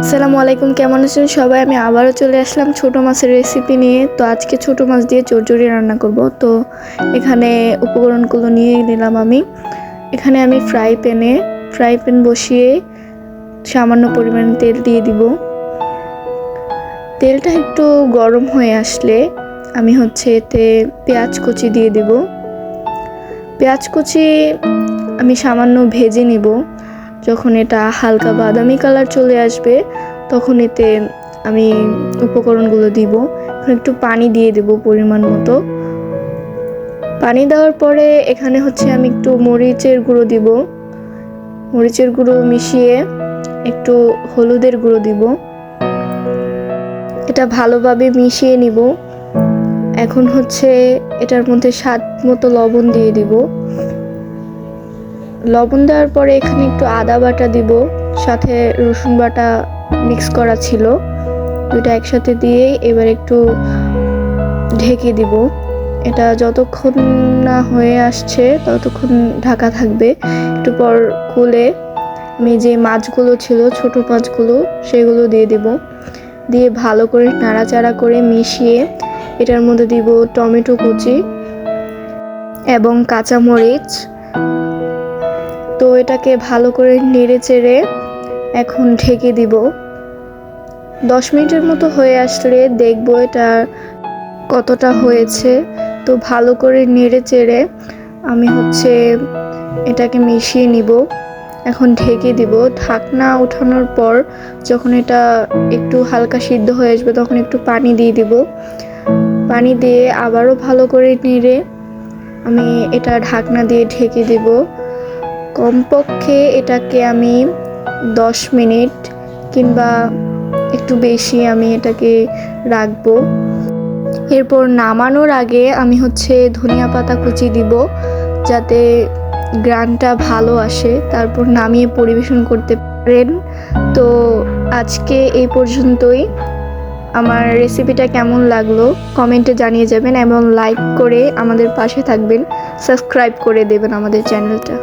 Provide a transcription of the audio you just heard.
আসসালামু আলাইকুম, কেমন আছেন সবাই? আমি আবারও চলে আসলাম ছোট মাছের রেসিপি নিয়ে। তো আজকে ছোট মাছ দিয়ে চচ্চড়ি রান্না করব। তো এখানে উপকরণগুলো নিয়ে নিলাম আমি। এখানে আমি ফ্রাই প্যান বসিয়ে সামান্য পরিমাণ তেল দিয়ে দিব। তেলটা একটু গরম হয়ে আসলে আমি এতে পেঁয়াজ কুচি দিয়ে দিব। পেঁয়াজ কুচি আমি সামান্য ভেজে নিব। যখন এটা হালকা বাদামি কালার চলে আসবে তখন এতে আমি উপকরণগুলো দিব। একটু পানি দিয়ে দেব পরিমাণ মতো। পানি দেওয়ার পরে এখানে আমি একটু মরিচের গুঁড়ো দিব। মরিচের গুঁড়ো মিশিয়ে একটু হলুদের গুঁড়ো দিব। এটা ভালোভাবে মিশিয়ে নিব। এখন এটার মধ্যে স্বাদ মতো লবণ দিয়ে দিব। লবণ দেওয়ার পরে এখানে একটু আদা বাটা দিব, সাথে রসুন বাটা মিক্স করা ছিল। দুটো একসাথে দিয়ে এবার একটু ঢেকে দিব। এটা যতক্ষণ না হয়ে আসছে ততক্ষণ ঢাকা থাকবে। একটু পর খুলে আমি যে মাছগুলো ছিল, ছোট মাছগুলো, সেগুলো দিয়ে দিব। দিয়ে ভালো করে নাড়াচাড়া করে মিশিয়ে এটার মধ্যে দিব টমেটো কুচি এবং কাঁচামরিচ। তো এটাকে ভালো করে নেড়ে চেড়ে এখন ঢেকে দিব। 10 মিনিটের মতো হয়ে আসলে দেখবো এটা কতটা হয়েছে। তো ভালো করে নেড়ে চেড়ে আমি এটাকে মিশিয়ে নিব। এখন ঢেকে দিব। ঢাকনা ওঠানোর পর যখন এটা একটু হালকা সিদ্ধ হয়ে আসবে তখন একটু পানি দিয়ে দিব। পানি দিয়ে আবারও ভালো করে নেড়ে আমি এটা ঢাকনা দিয়ে ঢেকে দিব। কমপক্ষে এটাকে আমি 10 মিনিট কিংবা একটু বেশি আমি এটাকে রাখবো। এরপর নামানোর আগে আমি ধনিয়া পাতা কুচি দিব, যাতে গ্রানটা ভালো আসে। তারপর নামিয়ে পরিবেশন করতে পারেন। তো আজকে এই পর্যন্তই। আমার রেসিপিটা কেমন লাগলো কমেন্টে জানিয়ে যাবেন এবং লাইক করে আমাদের পাশে থাকবেন, সাবস্ক্রাইব করে দেবেন আমাদের চ্যানেলটা।